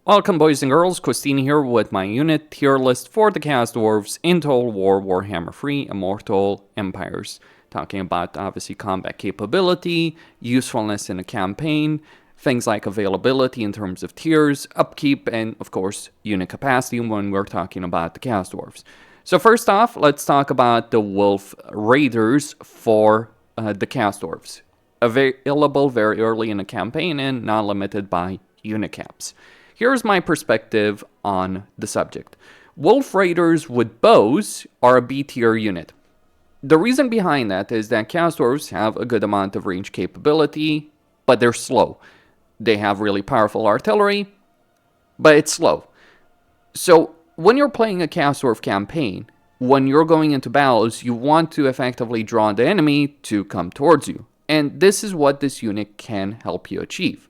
Welcome boys and girls, Christine here with my unit tier list for the Chaos Dwarves in Total War Warhammer 3 Immortal Empires. Talking about obviously combat capability, usefulness in a campaign, things like availability in terms of tiers, upkeep, and of course unit capacity when we're talking about the Chaos Dwarves. So first off, let's talk about the Wolf Raiders for the Chaos Dwarves. Available very early in the campaign and not limited by unit caps. Here's my perspective on the subject. Wolf Raiders with bows are a B tier unit. The reason behind that is that Chaos Dwarves have a good amount of range capability, but they're slow. They have really powerful artillery, but it's slow. So when you're playing a Chaos Dwarf campaign, when you're going into battles, you want to effectively draw the enemy to come towards you. And this is what this unit can help you achieve.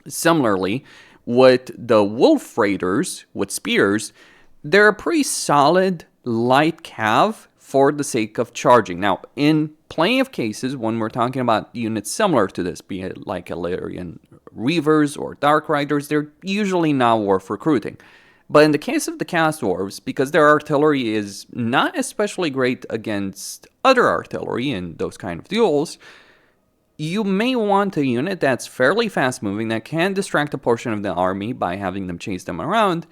Similarly, with the Wolf Raiders, with spears, they're a pretty solid light cav for the sake of charging. Now, in plenty of cases, when we're talking about units similar to this, be it like Illyrian Reavers or Dark Riders, they're usually not worth recruiting. But in the case of the Chaos Dwarves, because their artillery is not especially great against other artillery in those kind of duels, you may want a unit that's fairly fast moving that can distract a portion of the army by having them chase them around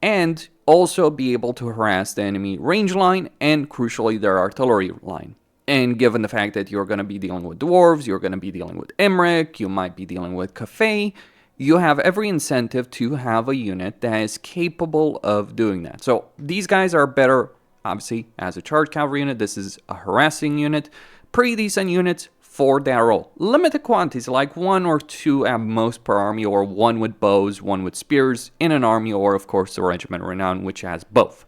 and also be able to harass the enemy range line and crucially their artillery line. And given the fact that you're going to be dealing with dwarves, you're going to be dealing with Imric, you might be dealing with Cafe, you have every incentive to have a unit that is capable of doing that. So these guys are better, obviously, as a charge cavalry unit. This is a harassing unit. Pretty decent units for that role. Limited quantities, like 1 or 2 at most per army, or 1 with bows, 1 with spears in an army, or of course the Regiment Renown, which has both.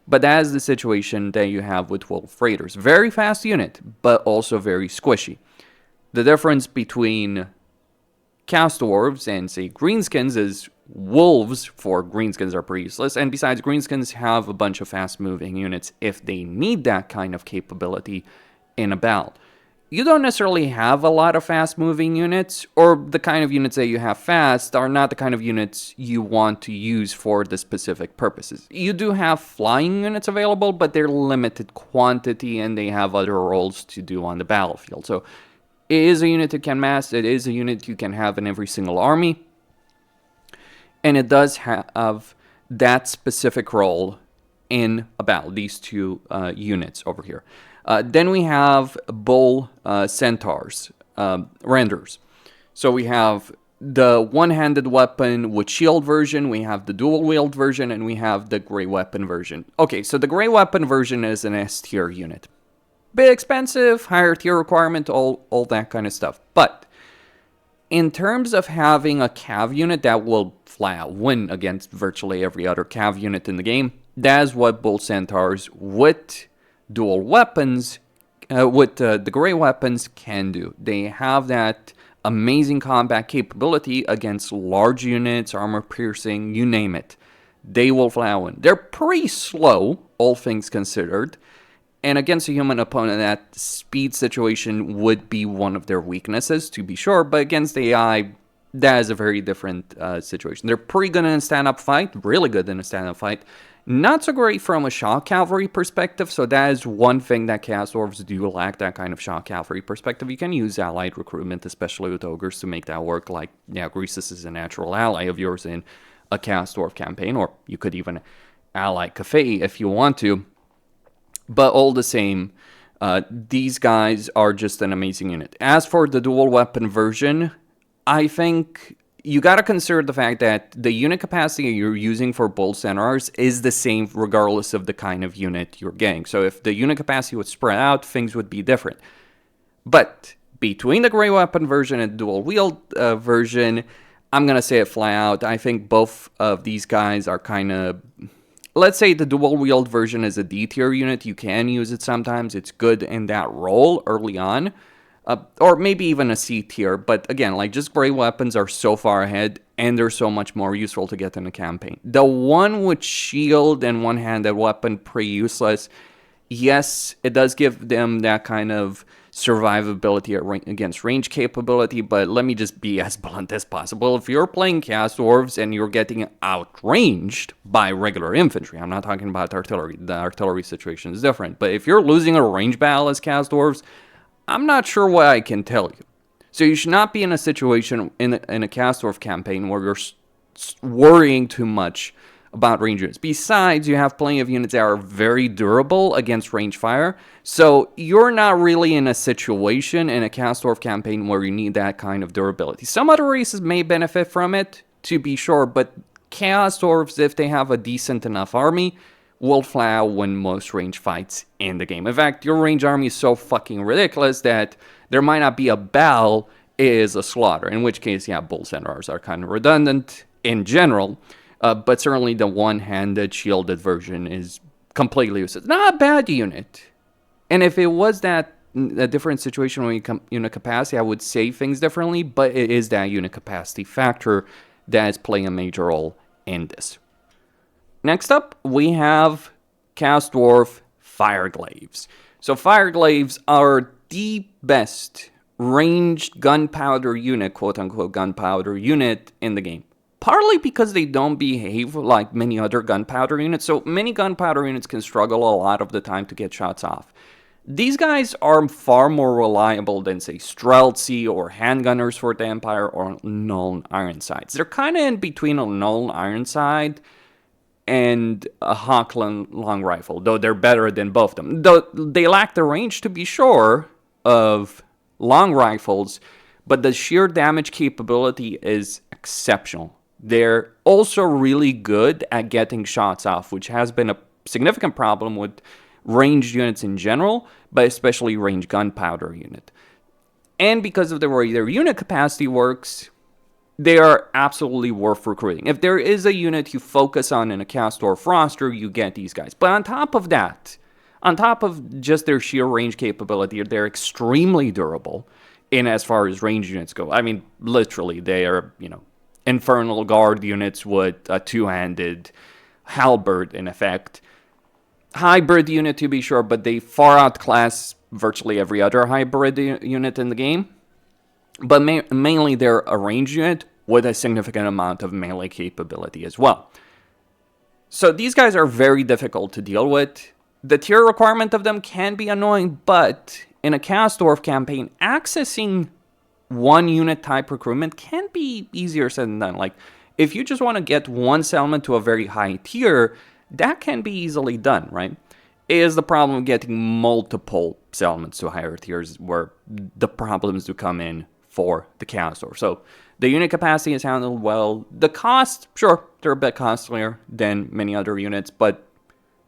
But that is the situation that you have with Wolf Raiders. Very fast unit, but also very squishy. The difference between Chaos Dwarves and, say, Greenskins is Wolves for Greenskins are pretty useless, and besides, Greenskins have a bunch of fast-moving units if they need that kind of capability in a battle. You don't necessarily have a lot of fast-moving units, or the kind of units that you have fast are not the kind of units you want to use for the specific purposes. You do have flying units available, but they're limited quantity and they have other roles to do on the battlefield. So it is a unit you can mass, it is a unit you can have in every single army, and it does have that specific role in a battle, these two units over here. Then we have Bull Centaurs, renders. So we have the one-handed weapon with shield version, we have the dual-wield version, and we have the gray weapon version. Okay, so the gray weapon version is an S tier unit. Bit expensive, higher tier requirement, all that kind of stuff. But in terms of having a cav unit that will flat out win against virtually every other cav unit in the game, that's what Bull Centaurs with dual weapons, with the gray weapons can do. They have that amazing combat capability against large units, armor piercing, you name it. They will flat win. They're pretty slow, all things considered, and against a human opponent, that speed situation would be one of their weaknesses, to be sure, but against AI, that is a very different situation. They're pretty good in a stand-up fight, really good in a stand-up fight. Not so great from a shock cavalry perspective, so that is one thing that Chaos Dwarves do lack, that kind of shock cavalry perspective. You can use allied recruitment, especially with ogres, to make that work. Like, yeah, Greasus is a natural ally of yours in a Chaos Dwarf campaign, or you could even ally Cafe if you want to. But all the same, these guys are just an amazing unit. As for the dual weapon version, I think you gotta consider the fact that the unit capacity you're using for Bull Centaurs is the same regardless of the kind of unit you're getting. So if the unit capacity would spread out, things would be different. But between the gray weapon version and the dual wield version, I'm gonna say it flat out, I think both of these guys are kind of... Let's say the dual wield version is a D tier unit, you can use it sometimes, it's good in that role early on. Or maybe even a C tier, but again, like, just gray weapons are so far ahead, and they're so much more useful to get in a campaign. The one with shield and one-handed weapon, pretty useless. Yes, it does give them that kind of survivability against range capability, but let me just be as blunt as possible. If you're playing Chaos Dwarves and you're getting outranged by regular infantry, I'm not talking about artillery, the artillery situation is different, but if you're losing a range battle as Chaos Dwarves, I'm not sure what I can tell you. So you should not be in a situation in a Chaos Dwarf campaign where you're worrying too much about range units. Besides, you have plenty of units that are very durable against range fire, so you're not really in a situation in a Chaos Dwarf campaign where you need that kind of durability. Some other races may benefit from it, to be sure, but Chaos Dwarves, if they have a decent enough army, will flat out win most range fights in the game. In fact, your range army is so fucking ridiculous that there might not be a battle, it is a slaughter, in which case, yeah, bull centaurs are kind of redundant in general. But certainly the one-handed shielded version is completely useless. Not a bad unit. And if it was a different situation when you come unit capacity, I would say things differently, but it is that unit capacity factor that is playing a major role in this. Next up, we have Chaos Dwarf Fireglaves. So Fireglaves are the best ranged gunpowder unit, quote-unquote gunpowder unit in the game. Partly because they don't behave like many other gunpowder units, so many gunpowder units can struggle a lot of the time to get shots off. These guys are far more reliable than, say, Streltsy or handgunners for the Empire or Null Ironsides. They're kind of in between a Null Ironside and a Hawkland long rifle, though they're better than both of them. Though they lack the range, to be sure, of long rifles, but the sheer damage capability is exceptional. They're also really good at getting shots off, which has been a significant problem with ranged units in general, but especially ranged gunpowder unit. And because of the way their unit capacity works, they are absolutely worth recruiting. If there is a unit you focus on in a Chaos Dwarf roster, you get these guys. But on top of that, on top of just their sheer range capability, they're extremely durable in as far as range units go. I mean, literally, they are, Infernal Guard units with a two-handed halberd, in effect. Hybrid unit, to be sure, but they far outclass virtually every other hybrid unit in the game. But mainly they're a range unit with a significant amount of melee capability as well. So these guys are very difficult to deal with. The tier requirement of them can be annoying, but in a Chaos Dwarf campaign, accessing one unit type recruitment can be easier said than done. Like, if you just want to get one settlement to a very high tier, that can be easily done, right? It is the problem of getting multiple settlements to higher tiers where the problems do come in for the Chaos Dwarf. So the unit capacity is handled well. The cost, sure, they're a bit costlier than many other units, but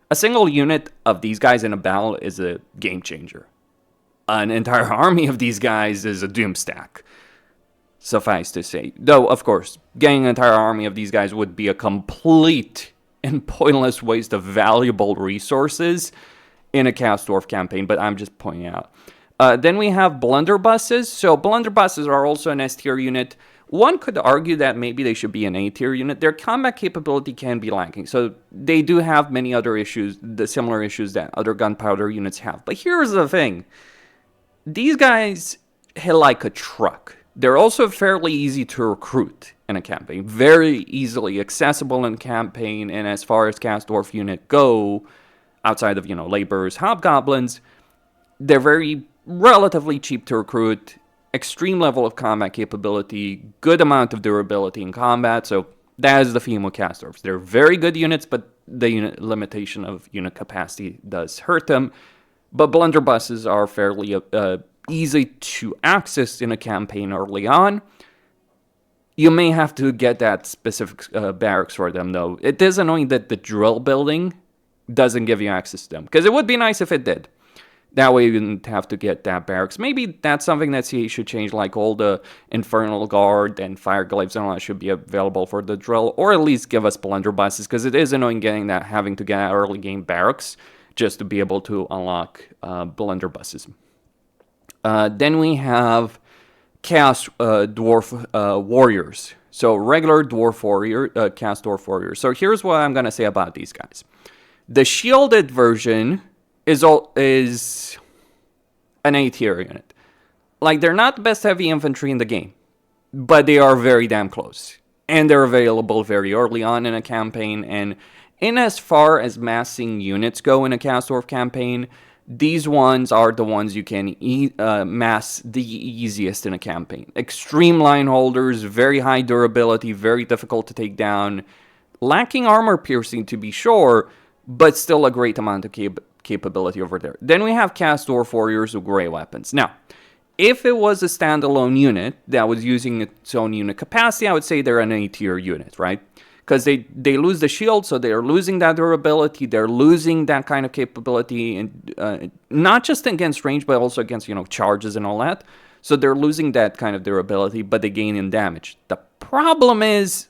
a single unit of these guys in a battle is a game changer. An entire army of these guys is a doom stack, suffice to say. Though, of course, getting an entire army of these guys would be a complete and pointless waste of valuable resources in a Chaos Dwarf campaign, but I'm just pointing out. Then we have blunderbusses. So blunderbusses are also an S-tier unit. One could argue that maybe they should be an A-tier unit. Their combat capability can be lacking, so they do have many other issues, the similar issues that other gunpowder units have. But here's the thing. These guys hit like a truck. They're also fairly easy to recruit in a campaign. Very easily accessible in campaign, and as far as Chaos Dwarf unit go, outside of, laborers, hobgoblins, they're very relatively cheap to recruit, extreme level of combat capability, good amount of durability in combat, so that is the theme with Chaos Dwarves. They're very good units, but the unit limitation of unit capacity does hurt them. But blunderbusses are fairly easy to access in a campaign early on. You may have to get that specific barracks for them, though. It is annoying that the drill building doesn't give you access to them, because it would be nice if it did. That way you didn't have to get that barracks. Maybe that's something that CA should change, like all the Infernal Guard and Fireglaves and all that should be available for the drill, or at least give us blunderbusses, because it is annoying having to get early game barracks just to be able to unlock blunderbusses. Then we have Chaos Dwarf Warriors. So regular Dwarf Warrior, Chaos Dwarf Warriors. So here's what I'm going to say about these guys. The shielded version is an A tier unit. Like, they're not the best heavy infantry in the game, but they are very damn close. And they're available very early on in a campaign, and in as far as massing units go in a Chaos Dwarf campaign, these ones are the ones you can mass the easiest in a campaign. Extreme line holders, very high durability, very difficult to take down, lacking armor piercing to be sure, but still a great amount of capability over there. Then we have Chaos Dwarf Warriors with Grey Weapons. Now, if it was a standalone unit that was using its own unit capacity, I would say they're an A tier unit, right? Because they lose the shield, so they're losing that durability, they're losing that kind of capability, and not just against range, but also against, charges and all that. So they're losing that kind of durability, but they gain in damage. The problem is,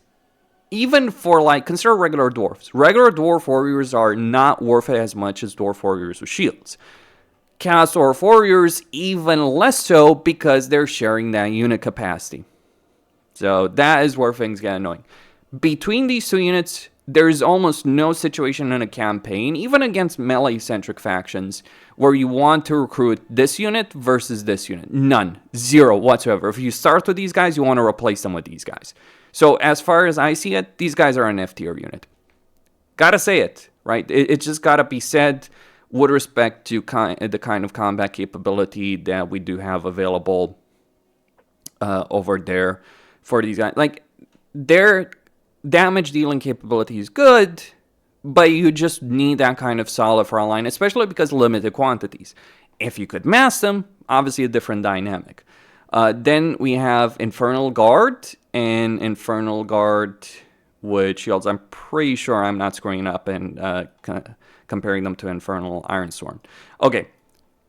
even for, consider regular dwarfs. Regular dwarf warriors are not worth it as much as dwarf warriors with shields. Chaos Dwarf warriors, even less so, because they're sharing that unit capacity. So that is where things get annoying. Between these two units, there is almost no situation in a campaign, even against melee-centric factions, where you want to recruit this unit versus this unit. None. Zero whatsoever. If you start with these guys, you want to replace them with these guys. So as far as I see it, these guys are an F tier unit. Gotta say it, right? It just gotta be said with respect to the kind of combat capability that we do have available over there for these guys. Like, their damage dealing capability is good, but you just need that kind of solid front line, especially because limited quantities. If you could mass them, obviously a different dynamic. Then we have Infernal Guard and Infernal Guard with shields. I'm pretty sure I'm not screwing up and comparing them to Infernal Ironsworn. Okay,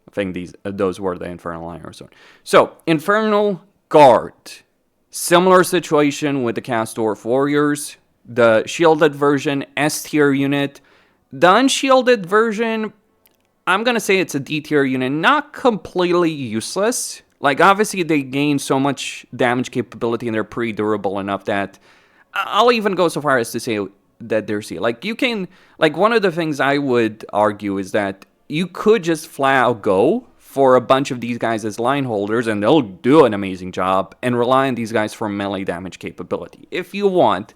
I think those were the Infernal Ironsworn. So, Infernal Guard. Similar situation with the Chaos Dwarf Warriors. The shielded version, S tier unit. The unshielded version, I'm going to say it's a D tier unit. Not completely useless. Like, obviously, they gain so much damage capability and they're pretty durable enough that I'll even go so far as to say that they're C. Like, you can, one of the things I would argue is that you could just flat out go for a bunch of these guys as line holders, and they'll do an amazing job, and rely on these guys for melee damage capability, if you want.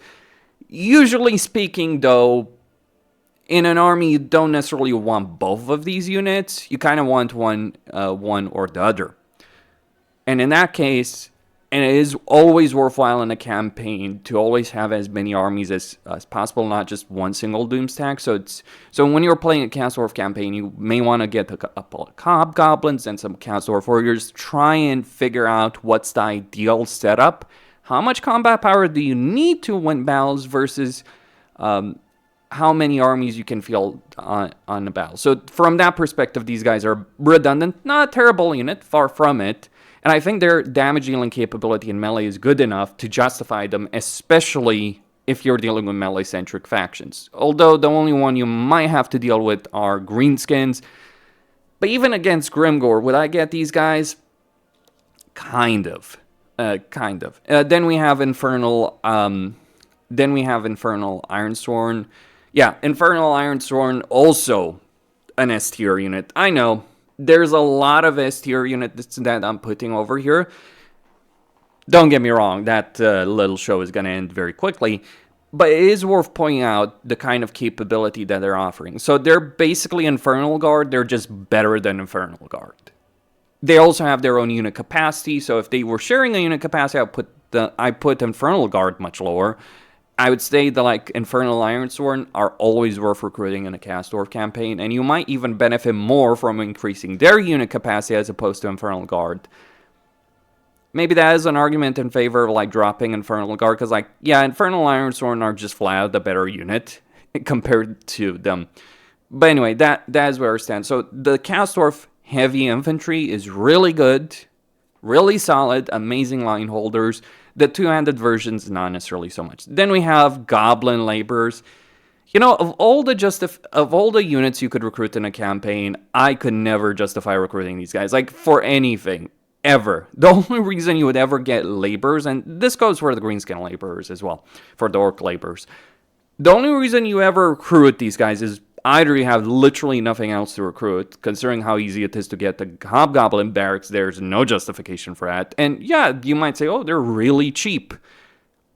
Usually speaking, though, in an army, you don't necessarily want both of these units. You kind of want one or the other. And in that case, and it is always worthwhile in a campaign to always have as many armies as possible, not just one single doom stack. So when you're playing a Chaos Dwarf campaign, you may want to get a couple of Hobgoblins and some Chaos Dwarf Warriors. Try and figure out what's the ideal setup. How much combat power do you need to win battles versus how many armies you can field on the battle. So from that perspective, these guys are redundant. Not a terrible unit, far from it. And I think their damage dealing capability in melee is good enough to justify them, especially if you're dealing with melee-centric factions. Although the only one you might have to deal with are greenskins. But even against Grimgore, would I get these guys? Kind of. Then we have Infernal. Then we have Infernal Ironsworn. Yeah, Infernal Ironsworn, also an S tier unit. I know. There's a lot of S tier units that I'm putting over here. Don't get me wrong, that little show is going to end very quickly. But it is worth pointing out the kind of capability that they're offering. So they're basically Infernal Guard, they're just better than Infernal Guard. They also have their own unit capacity, so if they were sharing a unit capacity, I put Infernal Guard much lower. I would say that Infernal Ironsworn are always worth recruiting in a Chaos Dwarf campaign, and you might even benefit more from increasing their unit capacity as opposed to Infernal Guard. Maybe that is an argument in favor of dropping Infernal Guard, because Infernal Ironsworn are just flat out the better unit compared to them. But anyway, that is where I stand. So the Chaos Dwarf heavy infantry is really good, really solid, amazing line holders. The two-handed versions, not necessarily so much. Then we have Goblin Laborers. Of all the units you could recruit in a campaign, I could never justify recruiting these guys, for anything, ever. The only reason you would ever get Laborers, and this goes for the Greenskin Laborers as well, for the Orc Laborers. The only reason you ever recruit these guys is Either you have literally nothing else to recruit, considering how easy it is to get the Hobgoblin barracks, there's no justification for that. And yeah, you might say, oh, they're really cheap.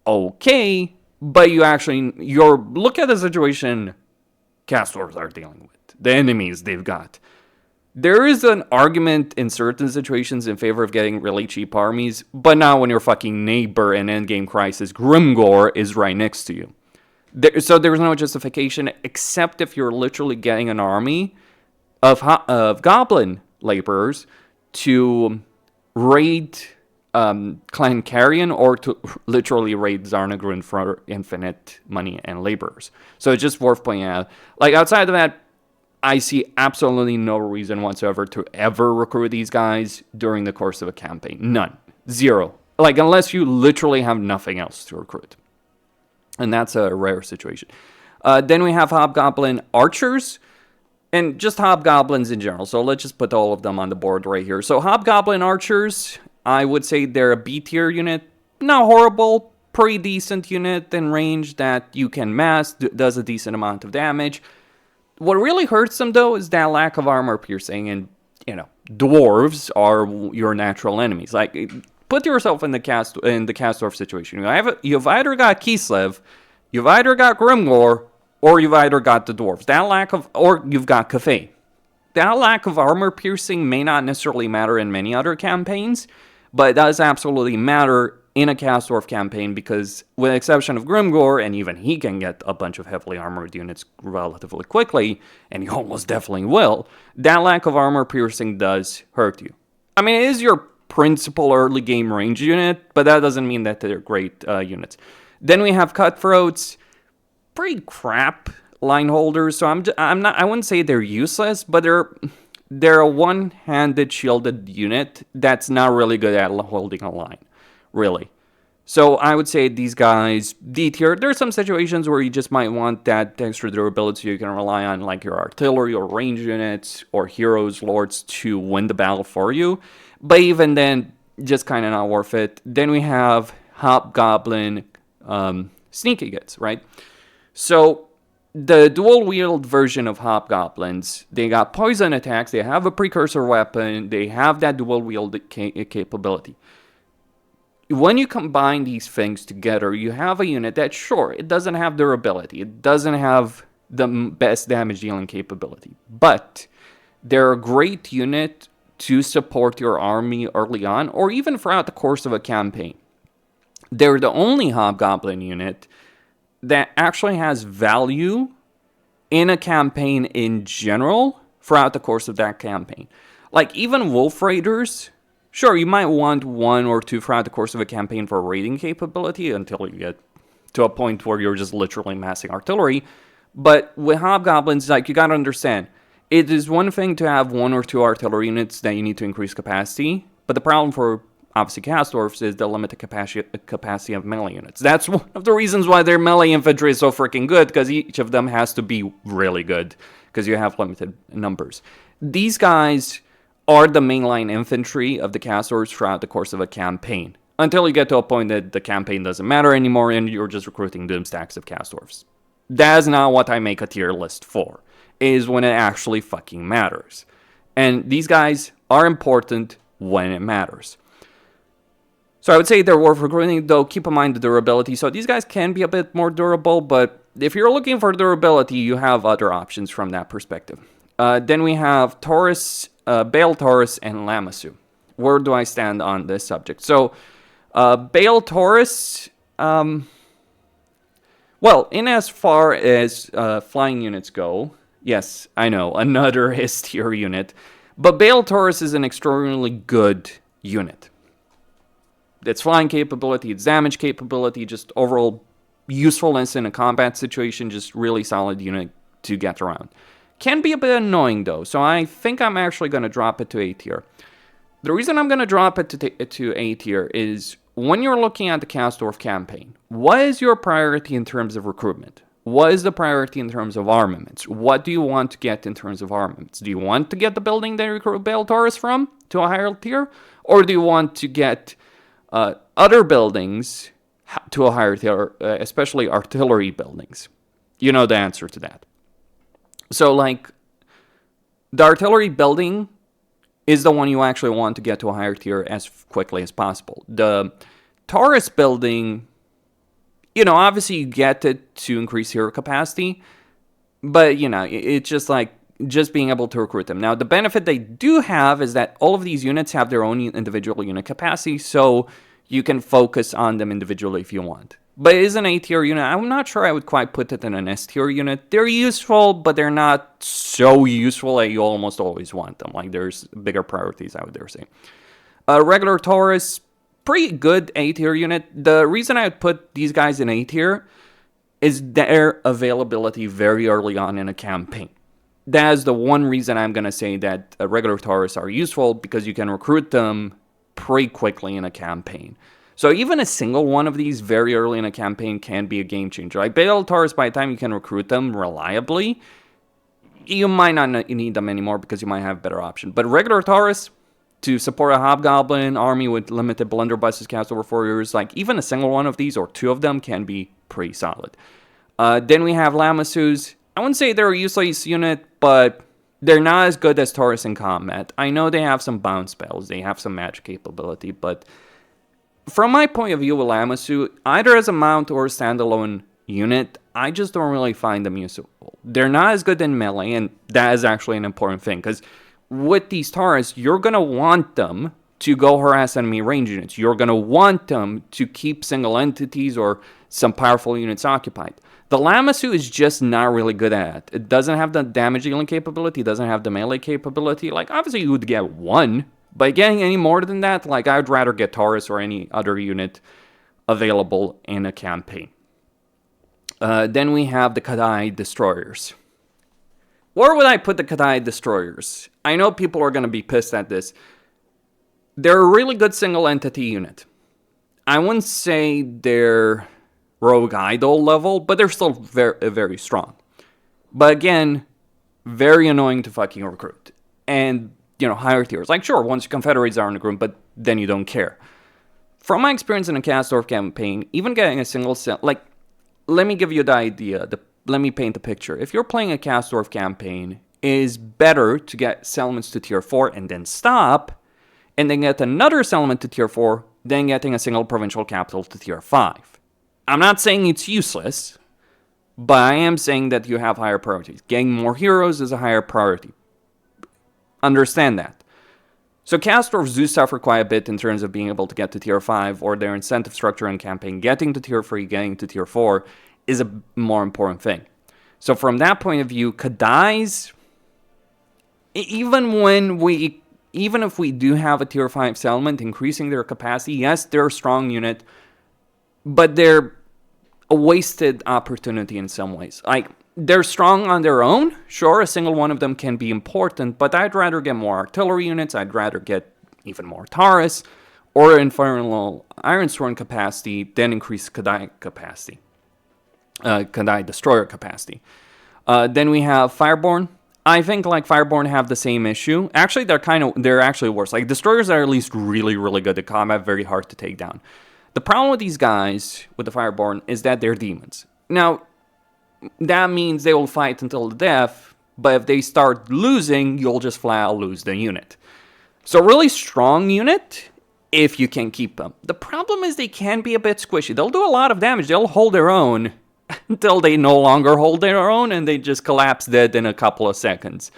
Okay, but you're look at the situation Chaos Dwarves are dealing with, the enemies they've got. There is an argument in certain situations in favor of getting really cheap armies, but not when your fucking neighbor in Endgame Crisis, Grimgor, is right next to you. So there's no justification, except if you're literally getting an army of goblin laborers to raid Clan Carrion, or to literally raid Zarnagrun for infinite money and laborers. So it's just worth pointing out. Like, outside of that, I see absolutely no reason whatsoever to ever recruit these guys during the course of a campaign. None. Zero. Like, unless you literally have nothing else to recruit. And that's a rare situation. Then we have Hobgoblin Archers, and just Hobgoblins in general. So let's just put all of them on the board right here. So Hobgoblin Archers, I would say they're a B tier unit. Not horrible. Pretty decent unit in range that you can mass. Does a decent amount of damage. What really hurts them, though, is that lack of armor piercing, and, dwarves are your natural enemies. Like, put yourself in the Chaos Dwarf situation. You've either got Kislev, you've either got Grimgor, or you've either got the dwarves. Or you've got Cafe. That lack of armor piercing may not necessarily matter in many other campaigns, but it does absolutely matter in a Chaos Dwarf campaign, because with the exception of Grimgor, and even he can get a bunch of heavily armored units relatively quickly, and he almost definitely will, that lack of armor piercing does hurt you. I mean, it is your principal early game range unit, but that doesn't mean that they're great units. Then we have Cutthroats, pretty crap line holders, so I wouldn't say they're useless, but they're a one-handed shielded unit that's not really good at holding a line. Really. So I would say these guys, D tier. There are some situations where you just might want that extra durability. You can rely on like your artillery or range units or heroes, lords to win the battle for you. But even then, just kind of not worth it. Then we have Hobgoblin Sneaky Gits, right? So the dual wield version of Hobgoblins, they got poison attacks, they have a precursor weapon, they have that dual wield capability. When you combine these things together, you have a unit that, sure, it doesn't have durability. It doesn't have the best damage dealing capability. But they're a great unit to support your army early on, or even throughout the course of a campaign. They're the only Hobgoblin unit that actually has value in a campaign in general throughout the course of that campaign. Like, even Wolf Raiders, sure, you might want one or two throughout the course of a campaign for raiding capability until you get to a point where you're just literally massing artillery. But with Hobgoblins, like, you gotta understand, it is one thing to have one or two artillery units that you need to increase capacity, but the problem for, obviously, Chaos Dwarves is the limited capacity of melee units. That's one of the reasons why their melee infantry is so freaking good, because each of them has to be really good, because you have limited numbers. These guys are the mainline infantry of the Chaos Dwarves throughout the course of a campaign, until you get to a point that the campaign doesn't matter anymore and you're just recruiting doom stacks of Chaos Dwarves. That's not what I make a tier list for, is when it actually fucking matters. And these guys are important when it matters. So I would say they're worth recruiting, though keep in mind the durability. So these guys can be a bit more durable, but if you're looking for durability, you have other options from that perspective. Then we have Taurus, Bale Taurus, and Lamassu. Where do I stand on this subject? So, Bale Taurus, well, in as far as flying units go, yes, I know, another S tier unit, but Bale Taurus is an extraordinarily good unit. Its flying capability, its damage capability, just overall usefulness in a combat situation, just really solid unit to get around. Can be a bit annoying, though, so I think I'm actually going to drop it to A tier. The reason I'm going to drop it to A tier is when you're looking at the Chaos Dwarf campaign, what is your priority in terms of recruitment? What is the priority in terms of armaments? What do you want to get in terms of armaments? Do you want to get the building that you recruit Bale Taurus from to a higher tier? Or do you want to get other buildings to a higher tier, especially artillery buildings? You know the answer to that. So, like, the artillery building is the one you actually want to get to a higher tier as quickly as possible. The Taurus building, obviously you get it to increase hero capacity, but, it's just like, just being able to recruit them. Now, the benefit they do have is that all of these units have their own individual unit capacity, so you can focus on them individually if you want. But it is an A-tier unit. I'm not sure I would quite put it in an S-tier unit. They're useful, but they're not so useful that you almost always want them. Like, there's bigger priorities, I would dare say. Regular Taurus, pretty good A-tier unit. The reason I would put these guys in A-tier is their availability very early on in a campaign. That is the one reason I'm going to say that regular Taurus are useful, because you can recruit them pretty quickly in a campaign. So even a single one of these very early in a campaign can be a game changer. Like Battle Taurus, by the time you can recruit them reliably, you might not need them anymore because you might have a better option. But regular Taurus, to support a Hobgoblin army with limited blunderbusses cast over 4 years, like even a single one of these or two of them can be pretty solid. Then we have Lamassus. I wouldn't say they're a useless unit, but they're not as good as Taurus in combat. I know they have some bounce spells, they have some magic capability, but from my point of view with Lamassus, either as a mount or a standalone unit, I just don't really find them useful. They're not as good in melee, and that is actually an important thing, because with these Taurus, you're going to want them to go harass enemy range units. You're going to want them to keep single entities or some powerful units occupied. The Lamassus is just not really good at it. It doesn't have the damage dealing capability, it doesn't have the melee capability. Like, obviously you would get one, but getting any more than that, like, I'd rather get Taurus or any other unit available in a campaign. Then we have the Kadai Destroyers. Where would I put the Kadai Destroyers? I know people are going to be pissed at this. They're a really good single entity unit. I wouldn't say they're Rogue Idol level, but they're still very, very strong. But again, very annoying to fucking recruit. And, higher tiers. Like, sure, once your Confederates are in the group, but then you don't care. From my experience in a Chaos Dwarf campaign, even getting a single set, like, let me give you the idea, let me paint the picture. If you're playing a Chaos Dwarf campaign, it is better to get settlements to tier 4 and then stop, and then get another settlement to tier 4, then getting a single provincial capital to tier 5. I'm not saying it's useless, but I am saying that you have higher priorities. Getting more heroes is a higher priority. Understand that. So Chaos Dwarves do suffer quite a bit in terms of being able to get to tier 5, or their incentive structure in campaign. Getting to tier 3, getting to tier 4 is a more important thing. So from that point of view, Kadai's, even if we do have a tier 5 settlement, increasing their capacity, yes, they're a strong unit, but they're a wasted opportunity in some ways. Like, they're strong on their own. Sure, a single one of them can be important, but I'd rather get more artillery units. I'd rather get even more Taurus or Infernal Ironsworn capacity than increase Kadai capacity. Kadai Destroyer capacity. Then we have Fireborn. I think like Fireborn have the same issue. Actually, they're actually worse. Like, Destroyers are at least really, really good at combat, very hard to take down. The problem with these guys, with the Fireborn, is that they're demons. Now, that means they will fight until the death, but if they start losing, you'll just flat out lose the unit. So really strong unit, if you can keep them. The problem is they can be a bit squishy. They'll do a lot of damage. They'll hold their own until they no longer hold their own, and they just collapse dead in a couple of seconds.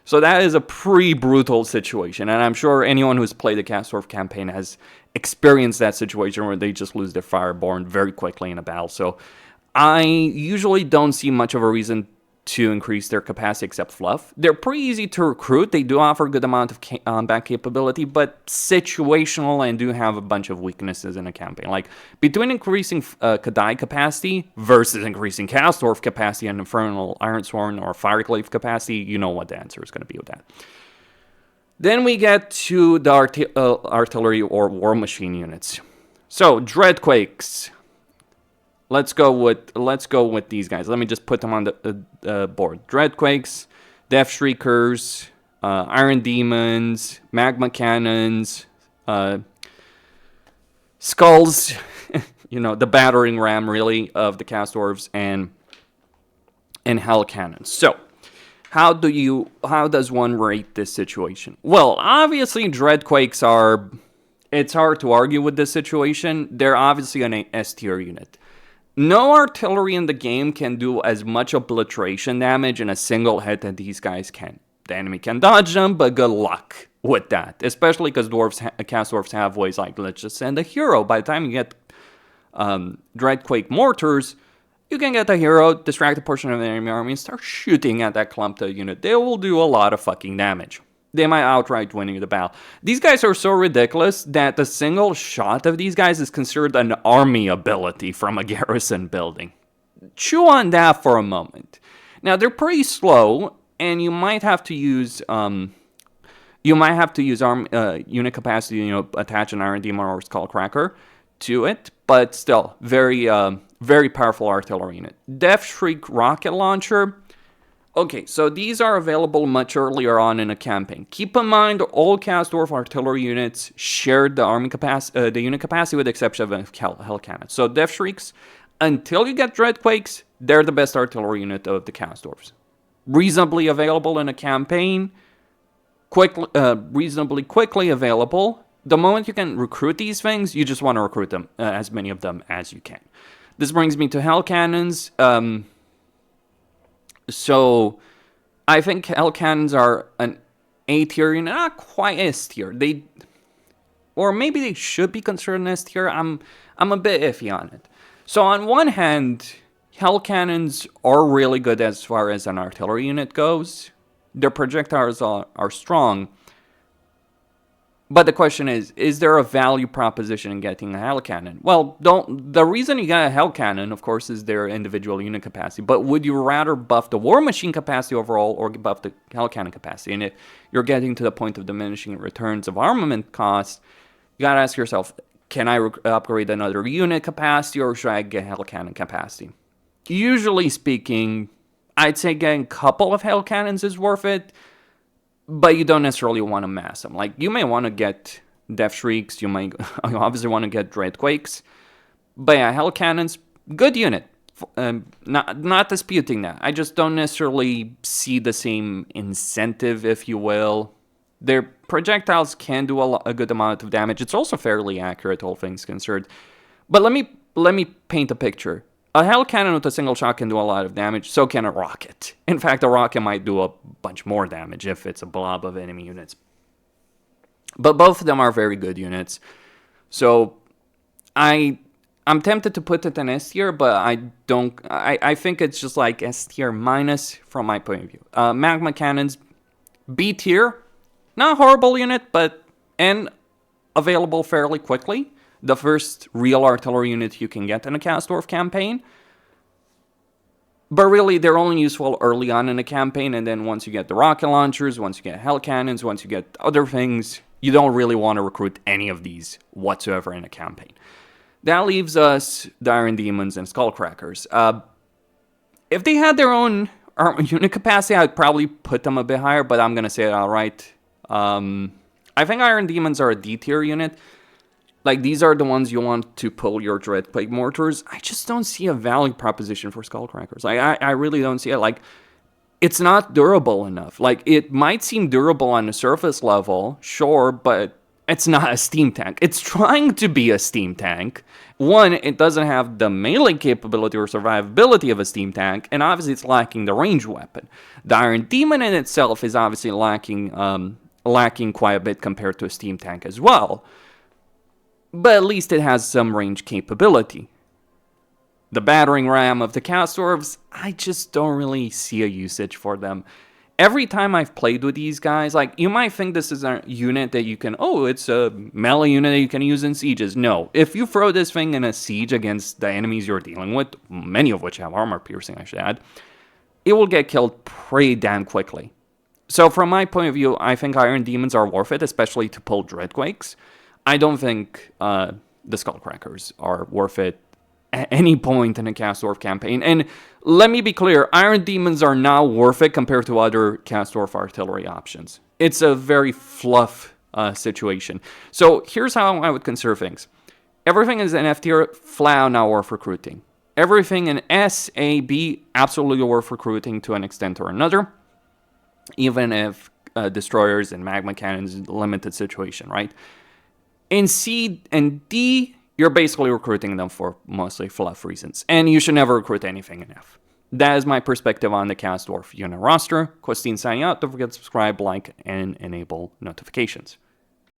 So that is a pretty brutal situation, and I'm sure anyone who's played the Chaos Dwarf campaign has experienced that situation where they just lose their Fireborn very quickly in a battle. So I usually don't see much of a reason to increase their capacity except fluff. They're pretty easy to recruit. They do offer a good amount of combat capability, but situational, and do have a bunch of weaknesses in a campaign. Like, between increasing Kadai capacity versus increasing Chaos Dwarf capacity and Infernal Ironsworn or Fireclave capacity, you know what the answer is going to be with that. Then we get to the artillery or war machine units. So, Dreadquakes. Let's go with these guys. Let me just put them on the board. Dreadquakes, Death Shriekers, Iron Demons, Magma Cannons, Skulls, the battering ram, really, of the Chaos Dwarves, and Hell Cannons. So, How does one rate this situation? Well, obviously Dreadquakes are, it's hard to argue with this situation. They're obviously an S tier unit. No artillery in the game can do as much obliteration damage in a single hit that these guys can. The enemy can dodge them, but good luck with that. Especially because Chaos Dwarves have ways like, let's just send a hero. By the time you get Dreadquake mortars, you can get a hero, distract a portion of the enemy army, and start shooting at that Klumpta unit. They will do a lot of fucking damage. They might outright win you the battle. These guys are so ridiculous that the single shot of these guys is considered an army ability from a garrison building. Chew on that for a moment. Now, they're pretty slow, and you might have to use unit capacity, attach an Iron Demon or Skullcracker to it, but still, very powerful artillery unit. Death Shriek rocket launcher. Okay, so these are available much earlier on in a campaign. Keep in mind, all Chaos Dwarf artillery units shared the unit capacity with the exception of Hell Cannon. So Death Shrieks, until you get Dreadquakes, they're the best artillery unit of the Chaos Dwarfs. Reasonably available in a campaign, reasonably quickly available. The moment you can recruit these things, you just want to recruit them, as many of them as you can. This brings me to Hell Cannons. So, I think Hell Cannons are an A tier unit, not quite S tier. Or maybe they should be considered an S tier. I'm a bit iffy on it. So, on one hand, Hell Cannons are really good as far as an artillery unit goes. Their projectiles are strong. But the question is there a value proposition in getting a Hell Cannon? Well, the reason you get a Hell Cannon, of course, is their individual unit capacity. But would you rather buff the War Machine capacity overall or buff the Hell Cannon capacity? And if you're getting to the point of diminishing returns of armament costs, you gotta ask yourself, can I upgrade another unit capacity or should I get Hell Cannon capacity? Usually speaking, I'd say getting a couple of Hell Cannons is worth it. But you don't necessarily want to mass them. Like, you may want to get Death Shrieks, you obviously want to get Dreadquakes. But yeah, Hell Cannons, good unit. Not disputing that. I just don't necessarily see the same incentive, if you will. Their projectiles can do a good amount of damage. It's also fairly accurate, all things considered. But let me paint a picture. A Hell Cannon with a single shot can do a lot of damage, so can a rocket. In fact, a rocket might do a bunch more damage if it's a blob of enemy units. But both of them are very good units. So, I'm tempted to put it in S tier, but I think it's just like S tier minus from my point of view. Magma Cannons, B tier. Not a horrible unit, and available fairly quickly. The first real artillery unit you can get in a Chaos Dwarf campaign. But really, they're only useful early on in a campaign, and then once you get the rocket launchers, once you get Hell Cannons, once you get other things, you don't really want to recruit any of these whatsoever in a campaign. That leaves us the Iron Demons and Skullcrackers. If they had their own unit capacity, I'd probably put them a bit higher, but I'm going to say it outright. I think Iron Demons are a D tier unit. Like, these are the ones you want to pull your Dreadquake mortars. I just don't see a value proposition for Skullcrackers. I really don't see it. Like, it's not durable enough. Like, it might seem durable on the surface level, sure, but it's not a steam tank. It's trying to be a steam tank. One, it doesn't have the melee capability or survivability of a steam tank, and obviously it's lacking the ranged weapon. The Iron Demon in itself is obviously lacking quite a bit compared to a steam tank as well. But at least it has some range capability. The battering ram of the Chaos Dwarves, I just don't really see a usage for them. Every time I've played with these guys, like, you might think this is a unit that you can, it's a melee unit that you can use in sieges. No, if you throw this thing in a siege against the enemies you're dealing with, many of which have armor piercing, I should add, it will get killed pretty damn quickly. So from my point of view, I think Iron Demons are worth it, especially to pull Dreadquakes. I don't think the Skullcrackers are worth it at any point in a Chaos Dwarf campaign. And let me be clear, Iron Demons are not worth it compared to other Chaos Dwarf artillery options. It's a very fluff situation. So here's how I would consider things. Everything is in F tier, flat now worth recruiting. Everything in S, A, B, absolutely worth recruiting to an extent or another. even if destroyers and magma cannons is a limited situation, right? In C and D, you're basically recruiting them for mostly fluff reasons, and you should never recruit anything in F. That is my perspective on the Chaos Dwarf unit roster. Christine signing out. Don't forget to subscribe, like, and enable notifications.